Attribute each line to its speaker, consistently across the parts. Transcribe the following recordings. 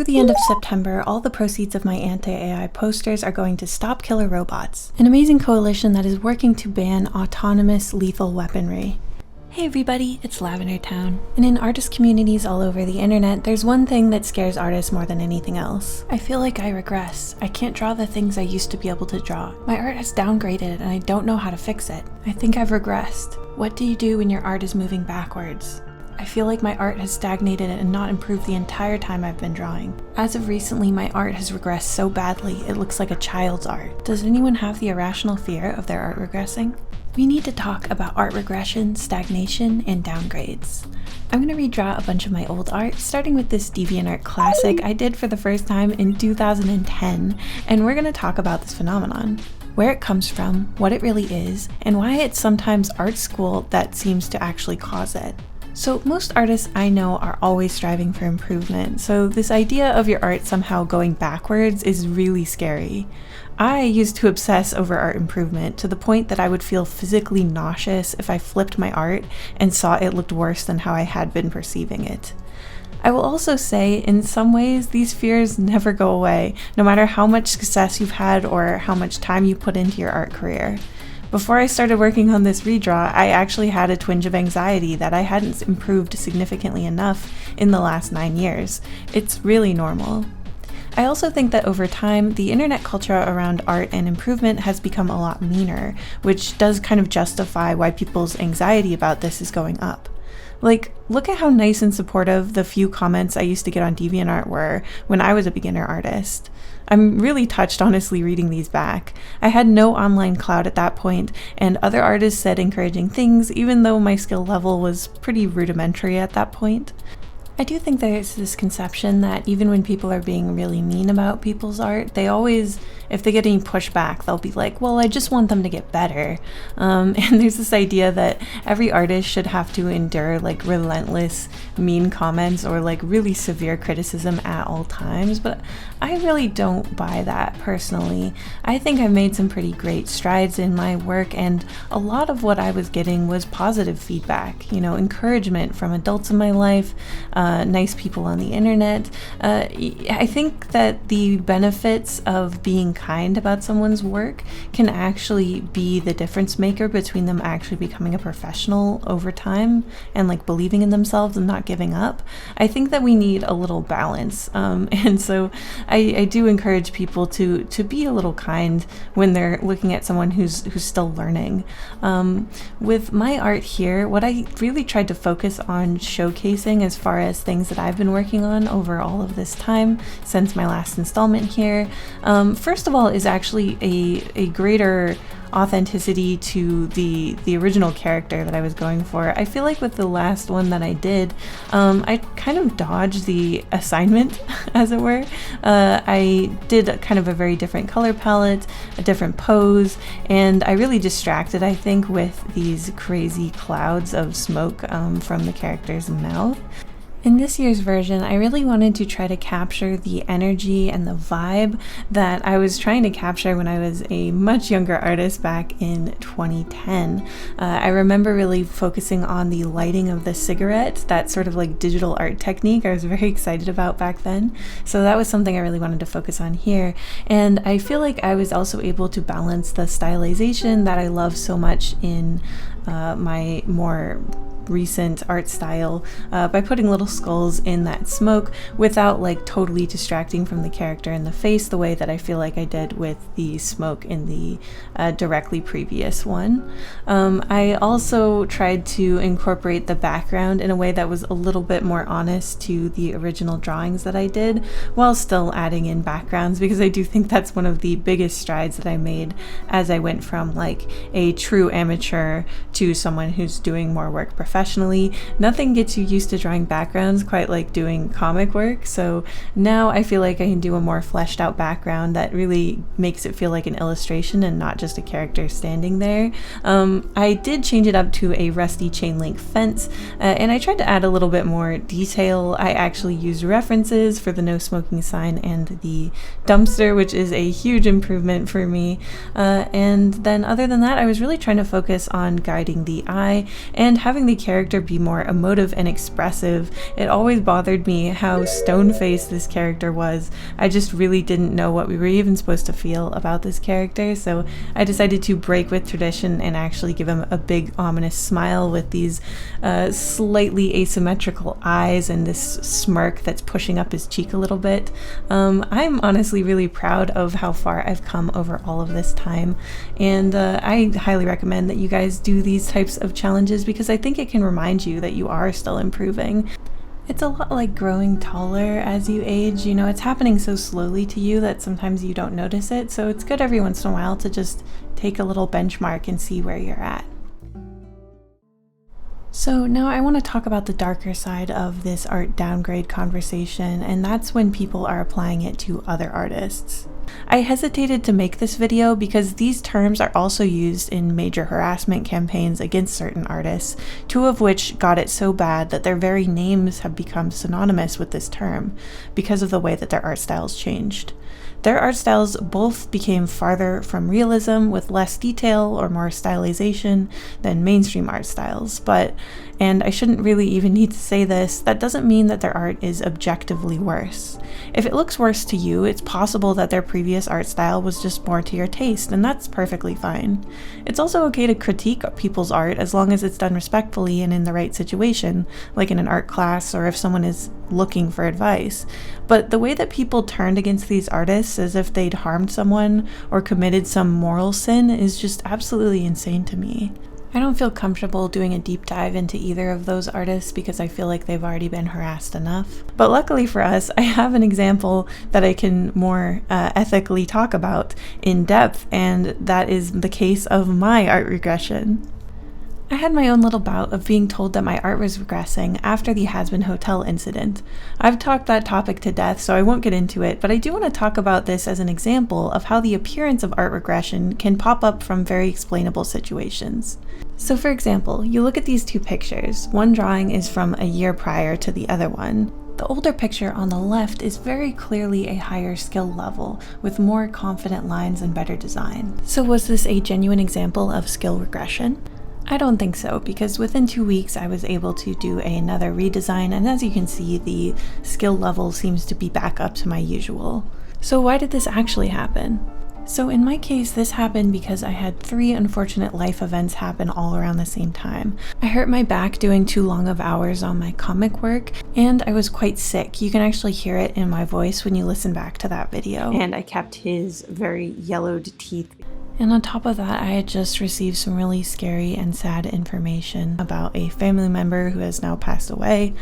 Speaker 1: Through the end of September, all the proceeds of my anti-AI posters are going to Stop Killer Robots, an amazing coalition that is working to ban autonomous lethal weaponry. Hey everybody, it's LavenderTowne, and in artist communities all over the internet, there's one thing that scares artists more than anything else. I feel like I regress. I can't draw the things I used to be able to draw. My art has downgraded and I don't know how to fix it. I think I've regressed. What do you do when your art is moving backwards? I feel like my art has stagnated and not improved the entire time I've been drawing. As of recently, my art has regressed so badly it looks like a child's art. Does anyone have the irrational fear of their art regressing? We need to talk about art regression, stagnation, and downgrades. I'm going to redraw a bunch of my old art, starting with this DeviantArt classic I did for the first time in 2010, and we're going to talk about this phenomenon. Where it comes from, what it really is, and why it's sometimes art school that seems to actually cause it. So most artists I know are always striving for improvement, so this idea of your art somehow going backwards is really scary. I used to obsess over art improvement to the point that I would feel physically nauseous if I flipped my art and saw it looked worse than how I had been perceiving it. I will also say, in some ways, these fears never go away, no matter how much success you've had or how much time you put into your art career. Before I started working on this redraw, I actually had a twinge of anxiety that I hadn't improved significantly enough in the last 9 years. It's really normal. I also think that over time, the internet culture around art and improvement has become a lot meaner, which does kind of justify why people's anxiety about this is going up. Like, look at how nice and supportive the few comments I used to get on DeviantArt were when I was a beginner artist. I'm really touched, honestly, reading these back. I had no online clout at that point, and other artists said encouraging things, even though my skill level was pretty rudimentary at that point. I do think there's this conception that even when people are being really mean about people's art, they always, if they get any pushback, they'll be like, well, I just want them to get better. And there's this idea that every artist should have to endure like relentless mean comments or like really severe criticism at all times, but I really don't buy that personally. I think I've made some pretty great strides in my work, and a lot of what I was getting was positive feedback, encouragement from adults in my life, nice people on the internet. I think that the benefits of being kind about someone's work can actually be the difference maker between them actually becoming a professional over time and like believing in themselves and not giving up. I think that we need a little balance, and so I do encourage people to be a little kind when they're looking at someone who's still learning. With my art here, what I really tried to focus on showcasing as far as things that I've been working on over all of this time since my last installment here, first of all, is actually a greater authenticity to the original character that I was going for. I feel like with the last one that I did, I kind of dodged the assignment, as it were. I did kind of a very different color palette, a different pose, and I really distracted, I think, with these crazy clouds of smoke from the character's mouth. In this year's version, I really wanted to try to capture the energy and the vibe that I was trying to capture when I was a much younger artist back in 2010. I remember really focusing on the lighting of the cigarette, that sort of like digital art technique I was very excited about back then. So that was something I really wanted to focus on here. And I feel like I was also able to balance the stylization that I love so much in my more recent art style by putting little skulls in that smoke without like totally distracting from the character in the face the way that I feel like I did with the smoke in the directly previous one. I also tried to incorporate the background in a way that was a little bit more honest to the original drawings that I did, while still adding in backgrounds, because I do think that's one of the biggest strides that I made as I went from like a true amateur to someone who's doing more work professionally. Nothing gets you used to drawing backgrounds quite like doing comic work, so now I feel like I can do a more fleshed out background that really makes it feel like an illustration and not just a character standing there. I did change it up to a rusty chain link fence, and I tried to add a little bit more detail. I actually used references for the no smoking sign and the dumpster, which is a huge improvement for me. And then other than that, I was really trying to focus on guiding the eye and having the character be more emotive and expressive. It always bothered me how stone-faced this character was. I just really didn't know what we were even supposed to feel about this character, so I decided to break with tradition and actually give him a big ominous smile with these slightly asymmetrical eyes and this smirk that's pushing up his cheek a little bit. I'm honestly really proud of how far I've come over all of this time, and I highly recommend that you guys do these types of challenges because I think it can remind you that you are still improving. It's a lot like growing taller as you age. You know, it's happening so slowly to you that sometimes you don't notice it, so it's good every once in a while to just take a little benchmark and see where you're at. So now I want to talk about the darker side of this art downgrade conversation, and that's when people are applying it to other artists. I hesitated to make this video because these terms are also used in major harassment campaigns against certain artists, two of which got it so bad that their very names have become synonymous with this term because of the way that their art styles changed. Their art styles both became farther from realism with less detail or more stylization than mainstream art styles, and I shouldn't really even need to say this, that doesn't mean that their art is objectively worse. If it looks worse to you, it's possible that their previous art style was just more to your taste, and that's perfectly fine. It's also okay to critique people's art as long as it's done respectfully and in the right situation, like in an art class or if someone is looking for advice. But the way that people turned against these artists as if they'd harmed someone or committed some moral sin is just absolutely insane to me. I don't feel comfortable doing a deep dive into either of those artists because I feel like they've already been harassed enough. But luckily for us, I have an example that I can more ethically talk about in depth, and that is the case of my art regression. I had my own little bout of being told that my art was regressing after the Has-Been Hotel incident. I've talked that topic to death, so I won't get into it, but I do want to talk about this as an example of how the appearance of art regression can pop up from very explainable situations. So for example, you look at these two pictures. One drawing is from a year prior to the other one. The older picture on the left is very clearly a higher skill level, with more confident lines and better design. So was this a genuine example of skill regression? I don't think so, because within 2 weeks I was able to do another redesign, and as you can see, the skill level seems to be back up to my usual. So why did this actually happen? So in my case, this happened because I had 3 unfortunate life events happen all around the same time. I hurt my back doing too long of hours on my comic work, and I was quite sick. You can actually hear it in my voice when you listen back to that video. And I kept his very yellowed teeth. And on top of that, I had just received some really scary and sad information about a family member who has now passed away,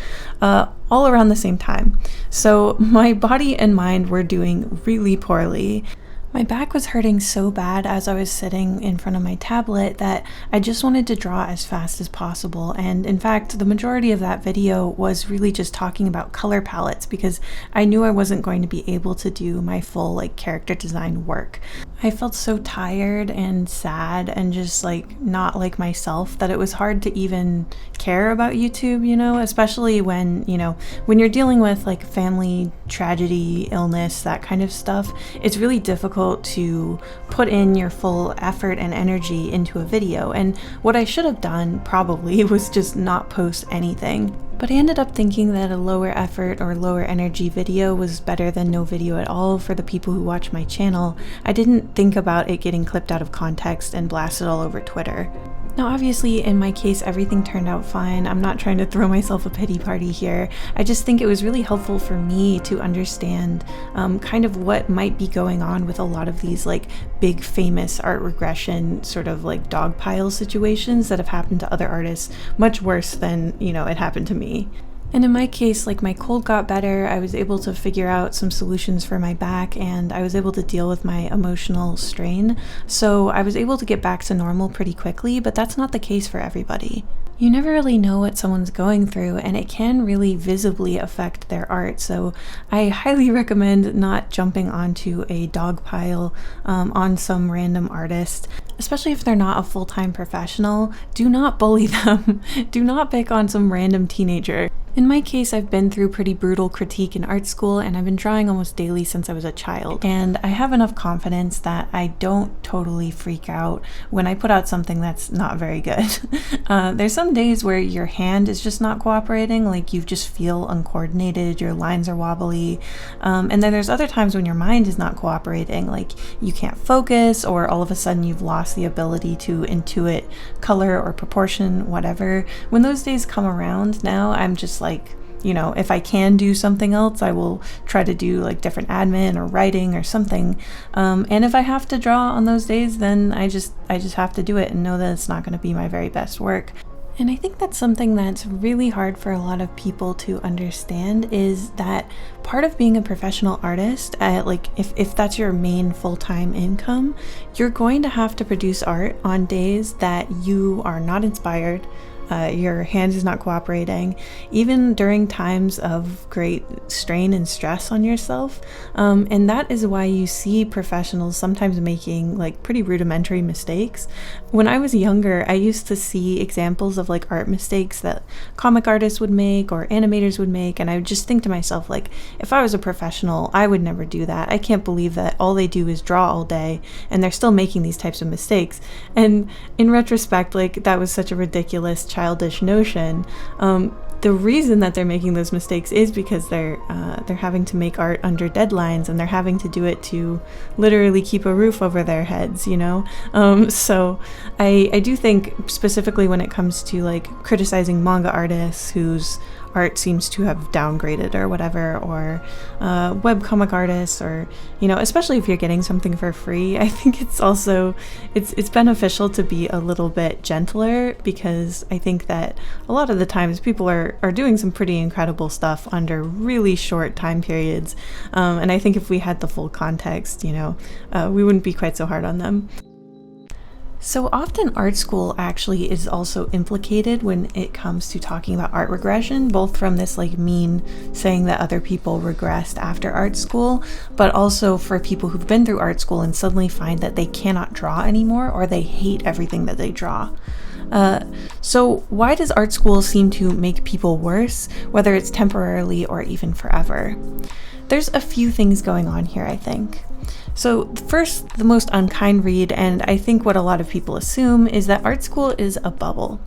Speaker 1: all around the same time. So my body and mind were doing really poorly. My back was hurting so bad as I was sitting in front of my tablet that I just wanted to draw as fast as possible, and in fact the majority of that video was really just talking about color palettes because I knew I wasn't going to be able to do my full character design work. I felt so tired and sad and just not like myself that it was hard to even care about YouTube, especially when you're dealing with family tragedy, illness, that kind of stuff. It's really difficult to put in your full effort and energy into a video, and what I should have done probably was just not post anything. But I ended up thinking that a lower effort or lower energy video was better than no video at all for the people who watch my channel. I didn't think about it getting clipped out of context and blasted all over Twitter. Now obviously in my case everything turned out fine. I'm not trying to throw myself a pity party here. I just think it was really helpful for me to understand kind of what might be going on with a lot of these big famous art regression sort of dogpile situations that have happened to other artists much worse than it happened to me. And in my case, my cold got better, I was able to figure out some solutions for my back, and I was able to deal with my emotional strain. So I was able to get back to normal pretty quickly, but that's not the case for everybody. You never really know what someone's going through, and it can really visibly affect their art, so I highly recommend not jumping onto a dog pile on some random artist. Especially if they're not a full-time professional, do not bully them. Do not pick on some random teenager. In my case, I've been through pretty brutal critique in art school, and I've been drawing almost daily since I was a child. And I have enough confidence that I don't totally freak out when I put out something that's not very good. There's some days where your hand is just not cooperating, like you just feel uncoordinated, your lines are wobbly. And then there's other times when your mind is not cooperating, like you can't focus, or all of a sudden you've lost the ability to intuit color or proportion, whatever. When those days come around now, I'm just like, you know, if I can do something else, I will try to do like different admin or writing or something. And if I have to draw on those days, then I just have to do it and know that it's not going to be my very best work. And I think that's something that's really hard for a lot of people to understand, is that part of being a professional artist, like if that's your main full-time income, you're going to have to produce art on days that you are not inspired, your hand is not cooperating, even during times of great strain and stress on yourself. And that is why you see professionals sometimes making like pretty rudimentary mistakes. When I was younger, I used to see examples of like art mistakes that comic artists would make or animators would make, and I would just think to myself, like, if I was a professional, I would never do that. I can't believe that all they do is draw all day and they're still making these types of mistakes. And in retrospect, like, that was such a ridiculous childish notion. The reason that they're making those mistakes is because they're having to make art under deadlines, and they're having to do it to literally keep a roof over their heads, you know? So I do think, specifically when it comes to like criticizing manga artists whose art seems to have downgraded or whatever, or webcomic artists, or, you know, especially if you're getting something for free, I think it's also, it's beneficial to be a little bit gentler, because I think that a lot of the times people are doing some pretty incredible stuff under really short time periods. And I think if we had the full context, you know, we wouldn't be quite so hard on them. So often art school actually is also implicated when it comes to talking about art regression, both from this like meme saying that other people regressed after art school, but also for people who've been through art school and suddenly find that they cannot draw anymore, or they hate everything that they draw. So why does art school seem to make people worse, whether it's temporarily or even forever? There's a few things going on here, I think. So first, the most unkind read, and I think what a lot of people assume, is that art school is a bubble.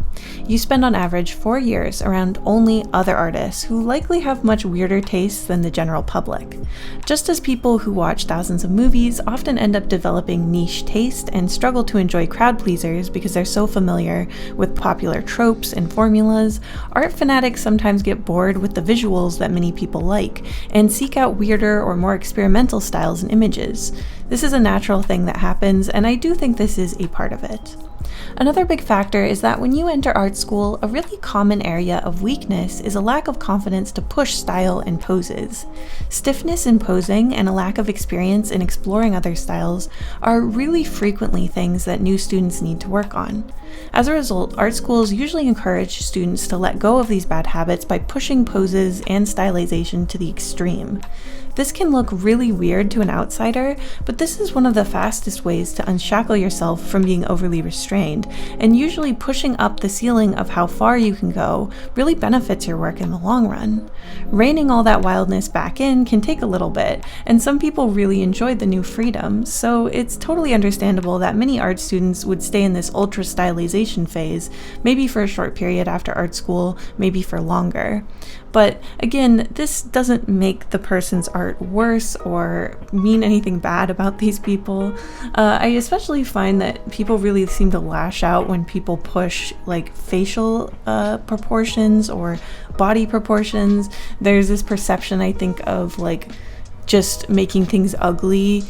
Speaker 1: You spend on average 4 years around only other artists who likely have much weirder tastes than the general public. Just as people who watch thousands of movies often end up developing niche taste and struggle to enjoy crowd pleasers because they're so familiar with popular tropes and formulas, art fanatics sometimes get bored with the visuals that many people like and seek out weirder or more experimental styles and images. This is a natural thing that happens, and I do think this is a part of it. Another big factor is that when you enter art school, a really common area of weakness is a lack of confidence to push style and poses. Stiffness in posing and a lack of experience in exploring other styles are really frequently things that new students need to work on. As a result, art schools usually encourage students to let go of these bad habits by pushing poses and stylization to the extreme. This can look really weird to an outsider, but this is one of the fastest ways to unshackle yourself from being overly restrained, and usually pushing up the ceiling of how far you can go really benefits your work in the long run. Reining all that wildness back in can take a little bit, and some people really enjoyed the new freedom, so it's totally understandable that many art students would stay in this ultra stylization phase, maybe for a short period after art school, maybe for longer. But again, this doesn't make the person's art worse or mean anything bad about these people. I especially find that people really seem to lash out when people push like facial proportions or body proportions. There's this perception, I think, of like just making things ugly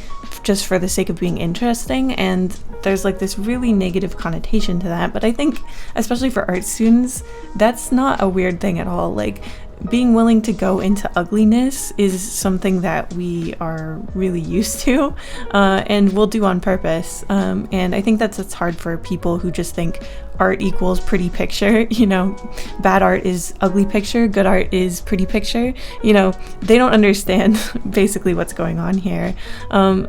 Speaker 1: just for the sake of being interesting, and there's like this really negative connotation to that. But I think, especially for art students, that's not a weird thing at all. Like, being willing to go into ugliness is something that we are really used to, and we'll do on purpose. And I think that's hard for people who just think art equals pretty picture. You know, bad art is ugly picture, good art is pretty picture. You know, they don't understand basically what's going on here.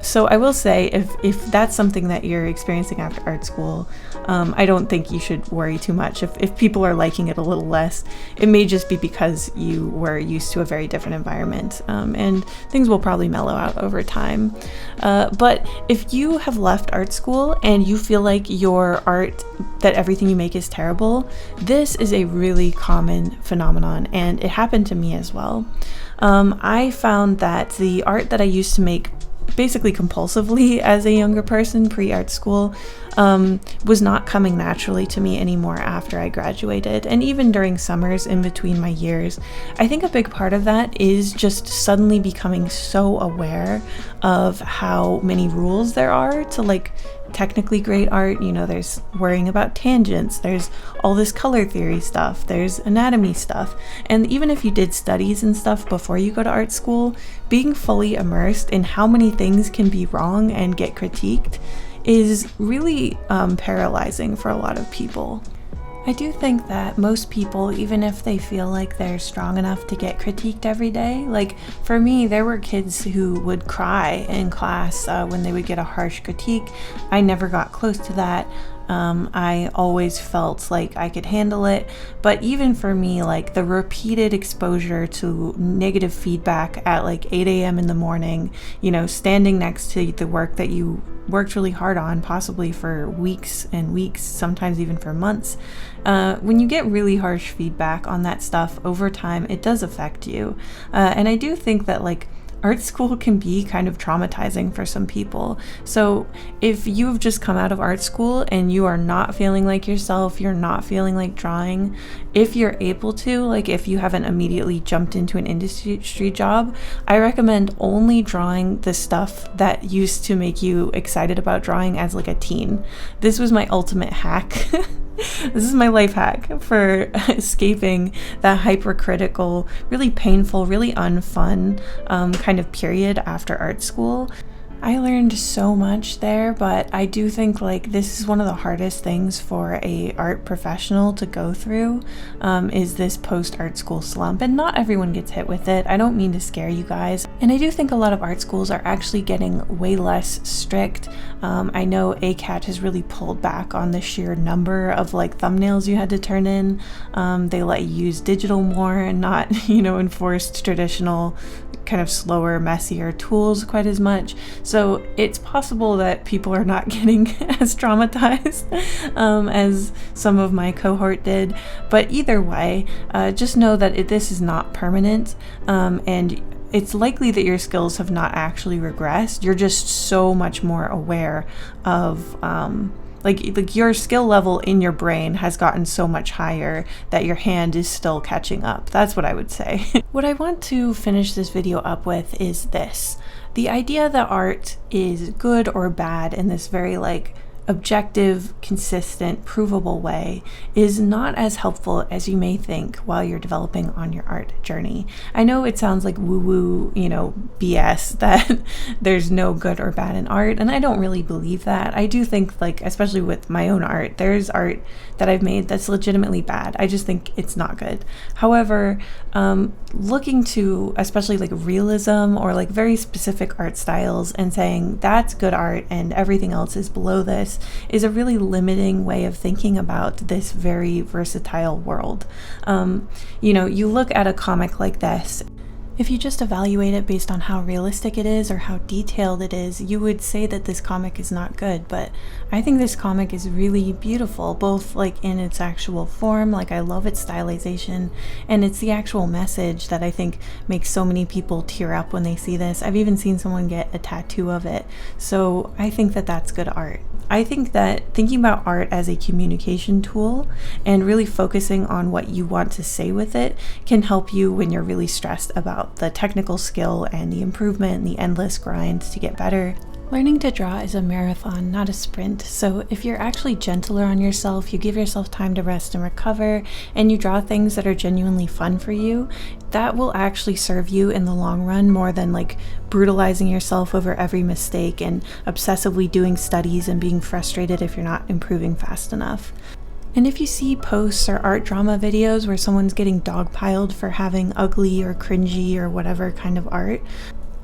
Speaker 1: So I will say, if that's something that you're experiencing after art school, I don't think you should worry too much. If people are liking it a little less, it may just be because you were used to a very different environment, and things will probably mellow out over time. But if you have left art school and you feel like your art, that everything you make is terrible, this is a really common phenomenon, and it happened to me as well. I found that the art that I used to make basically compulsively as a younger person pre-art school was not coming naturally to me anymore after I graduated, and even during summers in between my years. I think a big part of that is just suddenly becoming so aware of how many rules there are to like technically great art. You know, there's worrying about tangents, there's all this color theory stuff, there's anatomy stuff, and even if you did studies and stuff before you go to art school, being fully immersed in how many things can be wrong and get critiqued is really paralyzing for a lot of people. I do think that most people, even if they feel like they're strong enough to get critiqued every day, like for me, there were kids who would cry in class when they would get a harsh critique. I never got close to that. I always felt like I could handle it, but even for me, like the repeated exposure to negative feedback at like 8 a.m. in the morning, you know, standing next to the work that you worked really hard on, possibly for weeks and weeks, sometimes even for months, when you get really harsh feedback on that stuff over time, it does affect you. And I do think that like art school can be kind of traumatizing for some people. So if you've just come out of art school and you are not feeling like yourself, you're not feeling like drawing, if you're able to, like if you haven't immediately jumped into an industry job, I recommend only drawing the stuff that used to make you excited about drawing as like a teen. This was my ultimate hack. This is my life hack for escaping that hypercritical, really painful, really unfun kind of period after art school. I learned so much there, but I do think like this is one of the hardest things for a art professional to go through, is this post-art school slump, and not everyone gets hit with it. I don't mean to scare you guys, and I do think a lot of art schools are actually getting way less strict. I know ACAT has really pulled back on the sheer number of like thumbnails you had to turn in. They let you use digital more and not, you know, enforced traditional kind of slower, messier tools quite as much. So it's possible that people are not getting as traumatized as some of my cohort did. But either way, just know that this is not permanent, and it's likely that your skills have not actually regressed. You're just so much more aware of like your skill level in your brain has gotten so much higher that your hand is still catching up. That's what I would say. What I want to finish this video up with is this. The idea that art is good or bad in this very like objective, consistent, provable way is not as helpful as you may think while you're developing on your art journey. I know it sounds like woo-woo, you know, BS that there's no good or bad in art, and I don't really believe that. I do think, like, especially with my own art, there's art that I've made that's legitimately bad. I just think it's not good. However, looking to especially like realism or like very specific art styles and saying that's good art and everything else is below this is a really limiting way of thinking about this very versatile world. You know, you look at a comic like this. If you just evaluate it based on how realistic it is or how detailed it is, you would say that this comic is not good, but I think this comic is really beautiful, both like in its actual form, like I love its stylization, and it's the actual message that I think makes so many people tear up when they see this. I've even seen someone get a tattoo of it, so I think that that's good art. I think that thinking about art as a communication tool and really focusing on what you want to say with it can help you when you're really stressed about the technical skill and the improvement and the endless grind to get better. Learning to draw is a marathon, not a sprint. So if you're actually gentler on yourself, you give yourself time to rest and recover, and you draw things that are genuinely fun for you, that will actually serve you in the long run more than like brutalizing yourself over every mistake and obsessively doing studies and being frustrated if you're not improving fast enough. And if you see posts or art drama videos where someone's getting dogpiled for having ugly or cringy or whatever kind of art,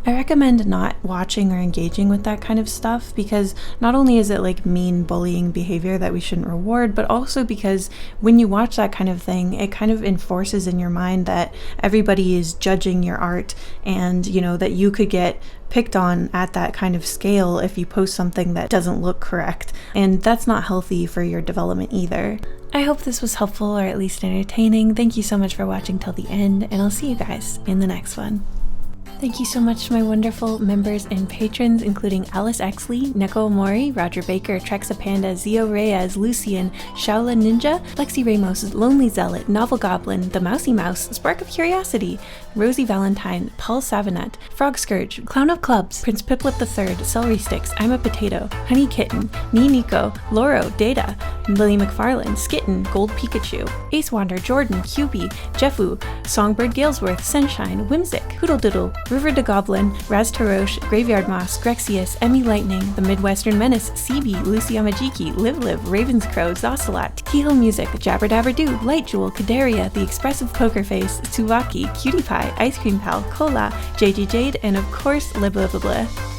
Speaker 1: I recommend not watching or engaging with that kind of stuff because not only is it like mean bullying behavior that we shouldn't reward, but also because when you watch that kind of thing, it kind of enforces in your mind that everybody is judging your art and, you know, that you could get picked on at that kind of scale if you post something that doesn't look correct. And that's not healthy for your development either. I hope this was helpful or at least entertaining. Thank you so much for watching till the end, and I'll see you guys in the next one. Thank you so much to my wonderful members and patrons, including Alice Exley, Neko Omori, Roger Baker, Trexa Panda, Zio Reyes, Lucian, Shaola Ninja, Lexi Ramos, Lonely Zealot, Novel Goblin, The Mousy Mouse, Spark of Curiosity, Rosie Valentine, Paul Savanat, Frog Scourge, Clown of Clubs, Prince Piplet III, Celery Sticks, I'm a Potato, Honey Kitten, Me Nico, Loro, Data, Lily McFarlane, Skitten, Gold Pikachu, Ace Wander, Jordan, QB, Jeffu, Songbird Galesworth, Sunshine, Whimsic, Hoodle Doodle, River de Goblin, Raz Tarosh, Graveyard Moss, Grexius, Emmy Lightning, The Midwestern Menace, CB, Lucy Yamajiki, Live Live, Ravens Crow, Zocelot, Keyhole Music, Jabber Dabber Doo, Light Jewel, Kadaria, The Expressive Poker Face, Tsuvaki, Cutie Pie, Ice Cream Pal, Cola, JJ Jade, and of course, Blah Blah Blah Blah.